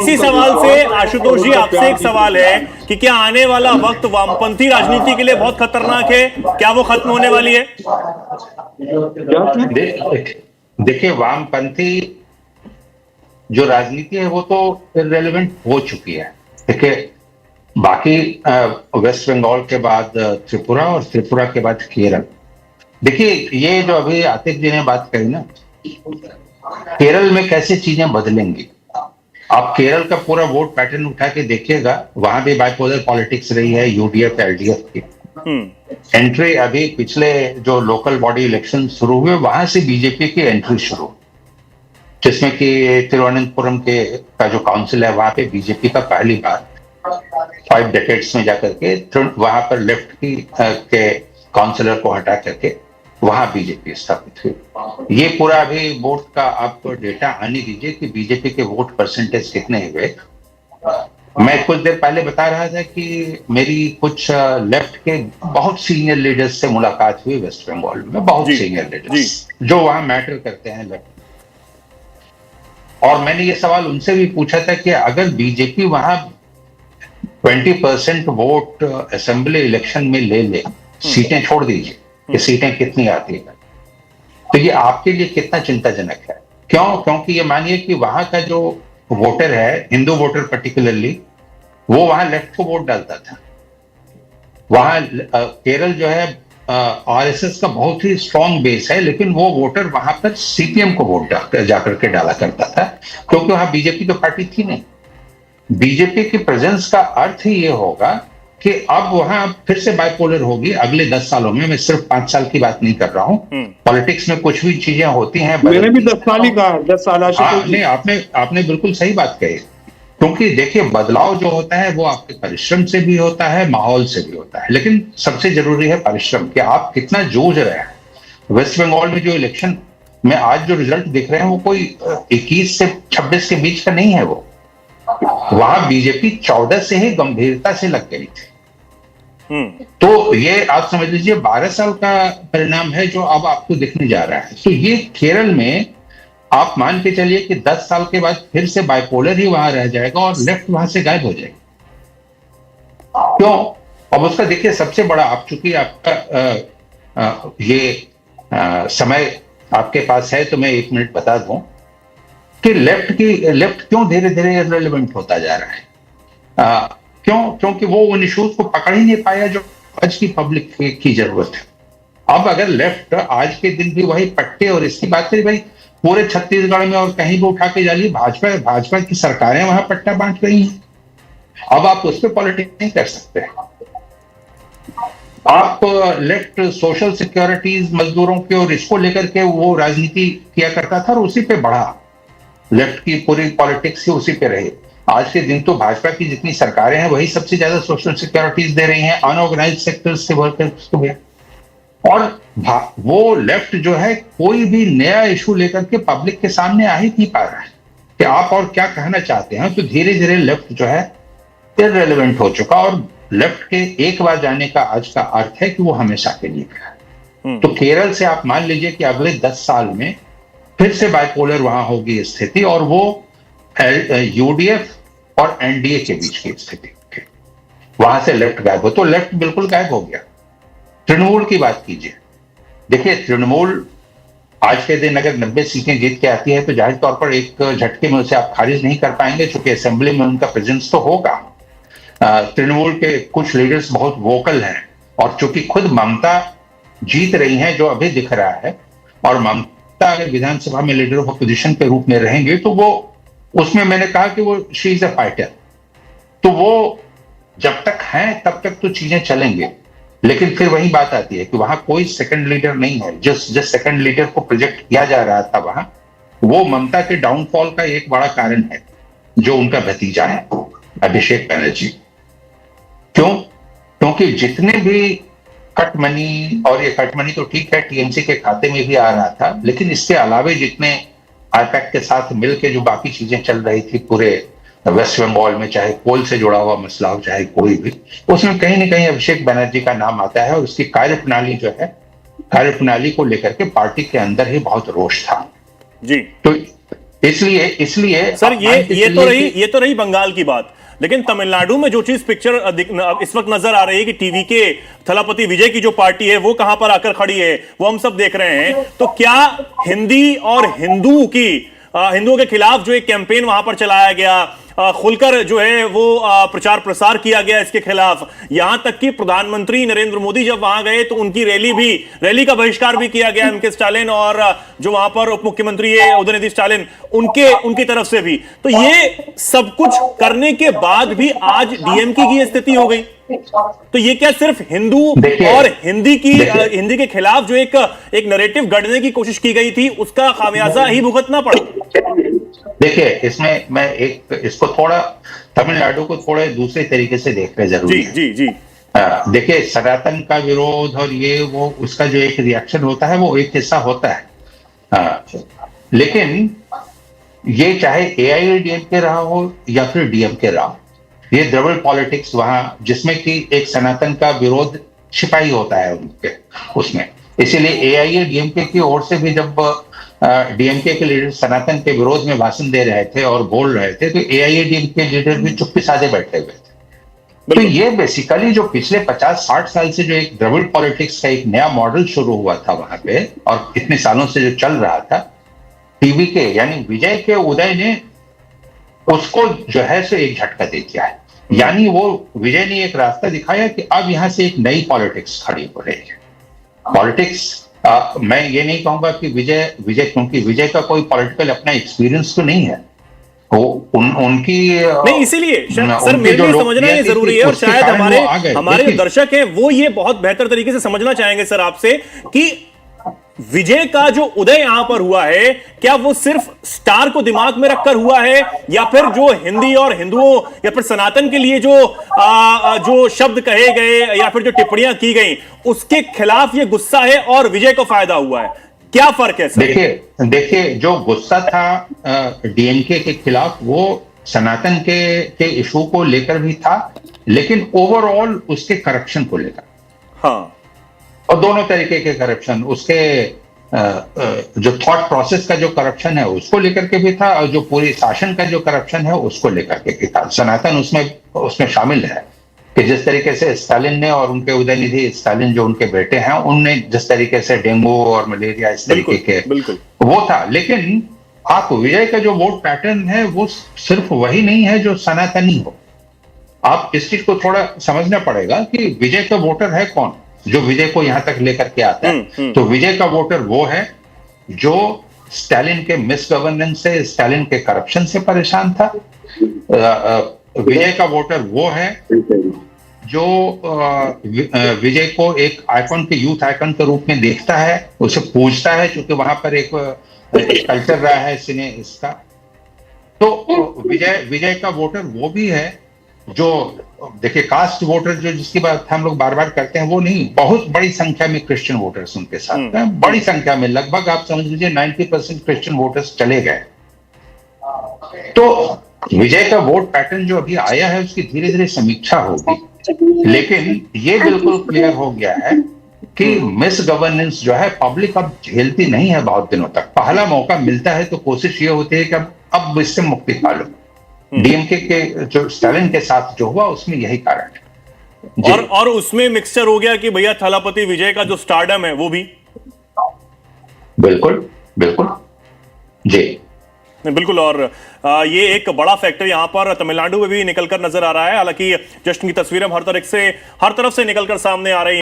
इसी सवाल से आशुतोष जी आपसे एक सवाल है कि क्या आने वाला वक्त वामपंथी राजनीति के लिए बहुत खतरनाक है? क्या वो खत्म होने वाली है? देखिए, वामपंथी जो राजनीति है वो तो इररेलेवेंट हो चुकी है। देखिए, बाकी वेस्ट बंगाल के बाद त्रिपुरा और त्रिपुरा के बाद केरल। देखिए, ये जो अभी आतिक जी ने बात कही ना, केरल में कैसे चीजें बदलेंगी। आप केरल का पूरा वोट पैटर्न उठा के देखिएगा, वहां भी बाइपोलर पॉलिटिक्स रही है यूडीएफ एलडीएफ की। एंट्री अभी पिछले जो लोकल बॉडी इलेक्शन शुरू हुए वहां से बीजेपी की एंट्री शुरू, जिसमें कि तिरुवनंतपुरम के का जो काउंसिल है वहां पे बीजेपी का पहली बार 5 डेकेड्स में जाकर के वहां पर लेफ्ट की के काउंसिलर को हटा करके वहां बीजेपी स्थापित हुई। ये पूरा अभी वोट का आप डेटा आने दीजिए कि बीजेपी के वोट परसेंटेज कितने हुए। मैं कुछ देर पहले बता रहा था कि मेरी कुछ लेफ्ट के बहुत सीनियर लीडर्स से मुलाकात हुई वेस्ट बंगाल में, बहुत सीनियर लीडर्स जो वहां मैटर करते हैं लेफ्ट। और मैंने ये सवाल उनसे भी पूछा था कि अगर बीजेपी वहां 20% वोट असेंबली इलेक्शन में ले ले, सीटें छोड़ दीजिए कि सीटें कितनी आती है, तो ये आपके लिए कितना चिंताजनक है। क्यों? क्योंकि ये मानिए कि वहां का जो वोटर है, हिंदू वोटर पर्टिकुलरली, वो वहां लेफ्ट को वोट डालता था। वहां केरल जो है आरएसएस का बहुत ही स्ट्रॉन्ग बेस है, लेकिन वो वोटर वहां पर सीपीएम को वोट जाकर के डाला करता था, क्योंकि वहां बीजेपी तो पार्टी थी नहीं। बीजेपी की प्रेजेंस का अर्थ ही ये होगा कि अब वहां फिर से बाइपोलर होगी अगले 10 सालों में। मैं सिर्फ 5 साल की बात नहीं कर रहा हूं। पॉलिटिक्स में कुछ भी चीजें होती हैं। मैंने भी 10 साल ही कहा, 10 साल। नहीं, आपने बिल्कुल सही बात कही, क्योंकि देखिए, बदलाव जो होता है वो आपके परिश्रम से भी होता है, माहौल से भी होता है, लेकिन सबसे जरूरी है परिश्रम, कि आप कितना जूझ रहे हैं। वेस्ट बंगाल में जो इलेक्शन में आज जो रिजल्ट दिख रहे हैं वो कोई 21 से 26 के बीच का नहीं है। वो वहां बीजेपी 14 से ही गंभीरता से लग गई थी। तो ये आप समझ लीजिए 12 साल का परिणाम है जो अब आपको दिखने जा रहा है। तो ये केरल में आप मान के चलिए कि 10 साल के बाद फिर से बाइपोलर ही वहां रह जाएगा और लेफ्ट वहां से गायब हो जाएगा। क्यों? अब उसका देखिए सबसे बड़ा, आप चूंकि आपका समय आपके पास है तो मैं 1 मिनट बता दूं कि लेफ्ट क्यों धीरे धीरे इररिलेवेंट होता जा रहा है। क्यों? क्योंकि वो उन इश्यूज को पकड़ ही नहीं पाया जो आज की पब्लिक की जरूरत है। अब अगर लेफ्ट आज के दिन भी वही पट्टे और इसकी बात करें, भाई पूरे छत्तीसगढ़ में और कहीं भी उठा के जाइए, भाजपा की सरकारें वहां पट्टा बांट रही हैं। अब आप उस पर पॉलिटिक्स नहीं कर सकते। आप लेफ्ट सोशल सिक्योरिटीज मजदूरों की और इसको लेकर के वो राजनीति किया करता था और उसी पे बढ़ा। लेफ्ट की पूरी पॉलिटिक्स ही उसी पे रही। आज के दिन तो भाजपा की जितनी सरकारें हैं वही सबसे ज्यादा सोशल सिक्योरिटीज दे रही हैं अनऑर्गेनाइज्ड सेक्टर्स के वर्कर्स को भी। और वो लेफ्ट जो है कोई भी नया इशू लेकर के पब्लिक के सामने आ ही नहीं पा रहा है कि आप और क्या कहना चाहते हैं। तो धीरे धीरे लेफ्ट जो है इररिलेवेंट हो चुका, और लेफ्ट के एक बार जाने का आज का अर्थ है कि वो हमेशा के लिए गया। तो केरल से आप मान लीजिए कि अगले 10 साल में फिर से बाइपोलर वहां होगी स्थिति, और वो यूडीएफ और एनडीए के बीच की स्थिति। वहां से लेफ्ट गायब हो, तो लेफ्ट बिल्कुल गायब हो गया। तृणमूल की बात कीजिए, देखिए तृणमूल आज के दिन अगर 90 सीटें जीत के आती है तो जाहिर तौर पर एक झटके में उसे आप खारिज नहीं कर पाएंगे, क्योंकि असेंबली में उनका प्रेजेंस तो होगा। तृणमूल के कुछ लीडर्स बहुत वोकल हैं, और चूंकि खुद ममता जीत रही हैं जो अभी दिख रहा है, और ममता अगर विधानसभा में लीडर ऑफ अपोजिशन के रूप में रहेंगे तो वो, उसमें मैंने कहा कि वो शी इज अ फाइटर। तो वो जब तक हैं तब तक तो चीजें चलेंगे, लेकिन फिर वही बात आती है कि वहां कोई सेकंड लीडर नहीं है। जिस सेकंड लीडर को प्रोजेक्ट किया जा रहा था वहां, वो ममता के डाउनफॉल का एक बड़ा कारण है, जो उनका भतीजा है अभिषेक बनर्जी। क्यों? क्योंकि जितने भी कट मनी, और ये कट मनी तो ठीक है टीएमसी के खाते में भी आ रहा था, लेकिन इसके अलावे जितने आईपैक के साथ मिलकर जो बाकी चीजें चल रही थी पूरे वेस्ट बंगाल में, चाहे कोल से जुड़ा हुआ मसला हो चाहे कोई भी, उसमें कहीं ना कहीं अभिषेक बनर्जी का नाम आता है। और उसकी कार्यप्रणाली जो है, कार्यप्रणाली को लेकर के पार्टी के अंदर ही बहुत रोष था। जी। इसलिए इसलिए सर आप मान के चलिए ये तो रही बंगाल की बात, लेकिन तमिलनाडु में जो चीज पिक्चर इस वक्त नजर आ रही है कि टीवी के थलापति विजय की जो पार्टी है वो कहां पर आकर खड़ी है, वो हम सब देख रहे हैं। तो क्या हिंदी और हिंदुओं के खिलाफ जो एक कैंपेन वहां पर चलाया गया, खुलकर जो है वो प्रचार प्रसार किया गया इसके खिलाफ, यहां तक कि प्रधानमंत्री नरेंद्र मोदी जब वहां गए तो उनकी रैली का बहिष्कार भी किया गया एम.के. स्टालिन और जो वहां पर उप मुख्यमंत्री है उदयनिधि स्टालिन उनकी तरफ से भी। तो ये सब कुछ करने के बाद भी आज डीएमके की स्थिति हो गई। तो ये क्या सिर्फ हिंदू और हिंदी के खिलाफ जो एक नैरेटिव गढ़ने की कोशिश की गई थी उसका खामियाजा ही भुगतना पड़ा? देखिए, इसमें मैं इसको थोड़ा तमिलनाडु को थोड़े दूसरे तरीके से देखना जरूरी है। जी। देखिए, सनातन का विरोध और ये वो उसका जो एक रिएक्शन होता है वो एक हिस्सा होता है, लेकिन ये चाहे एआईएडीएमके रहा हो या फिर डीएमके रहा हो, ये द्रविड़ पॉलिटिक्स वहां जिसमें कि एक सनातन का विरोध छिपाई होता है उनके उसमें, इसीलिए एआईएडीएमके की ओर से भी जब डीएमके के लीडर सनातन के विरोध में भाषण दे रहे थे और बोल रहे थे तो एआईएडीएमके लीडर भी चुप्पी साधे बैठे हुए थे। तो ये बेसिकली जो पिछले 50-60 साल से जो एक द्रविड़ पॉलिटिक्स का एक नया मॉडल शुरू हुआ था वहां पे और इतने सालों से जो चल रहा था, टीवी के यानी विजय के उदय ने उसको जो है सो एक झटका दे दिया है। यानी वो विजय ने एक रास्ता दिखाया कि अब यहां से एक नई पॉलिटिक्स खड़ी हो रही है। पॉलिटिक्स मैं ये नहीं कहूंगा कि विजय क्योंकि विजय का कोई पॉलिटिकल अपना एक्सपीरियंस तो नहीं है, वो उनकी नहीं, इसीलिए सर मेरे लिए समझना ये जरूरी है और शायद हमारे जो दर्शक हैं वो ये बहुत बेहतर तरीके से समझना चाहेंगे सर आपसे कि विजय का जो उदय यहां पर हुआ है क्या वो सिर्फ स्टार को दिमाग में रखकर हुआ है या फिर जो हिंदी और हिंदुओं या फिर सनातन के लिए जो शब्द कहे गए या फिर जो टिप्पणियां की गई उसके खिलाफ ये गुस्सा है और विजय को फायदा हुआ है? क्या फर्क है सर? देखिए जो गुस्सा था डीएमके के खिलाफ वो सनातन के इशू को लेकर भी था, लेकिन ओवरऑल उसके करप्शन को लेकर, हाँ, और दोनों तरीके के करप्शन, उसके जो थॉट प्रोसेस का जो करप्शन है उसको लेकर के भी था और जो पूरी शासन का जो करप्शन है उसको लेकर के भी था। सनातन उसमें शामिल है कि जिस तरीके से स्टालिन ने और उनके उदयनिधि स्टालिन जो उनके बेटे हैं उनने जिस तरीके से डेंगू और मलेरिया इस तरीके के वो था। लेकिन आप विजय का जो वोट पैटर्न है वो सिर्फ वही नहीं है जो सनातनी हो। आप इस चीज को थोड़ा समझना पड़ेगा कि विजय का वोटर है कौन जो विजय को यहां तक लेकर के आता है। तो विजय का वोटर वो है जो स्टालिन के मिस गवर्नेंस से, स्टालिन के करप्शन से परेशान था। विजय का वोटर वो है जो विजय को एक आइकॉन के यूथ आइकन के रूप में देखता है, उसे पूजता है, क्योंकि वहां पर एक कल्चर रहा है सिने इसका। तो विजय का वोटर वो भी है जो देखिए कास्ट वोटर जो जिसकी बात हम लोग बार बार करते हैं वो नहीं, बहुत बड़ी संख्या में क्रिश्चियन वोटर्स उनके साथ हैं, बड़ी संख्या में, लगभग आप समझ लीजिए 90% क्रिश्चियन वोटर्स चले गए। तो विजय का वोट पैटर्न जो अभी आया है उसकी धीरे धीरे समीक्षा होगी, लेकिन ये बिल्कुल क्लियर हो गया है कि मिस गवर्नेंस जो है पब्लिक अब झेलती नहीं है बहुत दिनों तक। पहला मौका मिलता है तो कोशिश ये होती है कि अब इससे मुक्ति पा लो। डीएमके के जो स्टालिन के साथ जो हुआ उसमें यही कारण है और उसमें मिक्सचर हो गया कि भैया थलापति विजय का जो स्टारडम है वो भी बिल्कुल जी बिल्कुल। और ये एक बड़ा फैक्टर यहां पर तमिलनाडु में भी निकलकर नजर आ रहा है। हालांकि जश्न की तस्वीरें हर तरफ से निकलकर सामने आ रही हैं।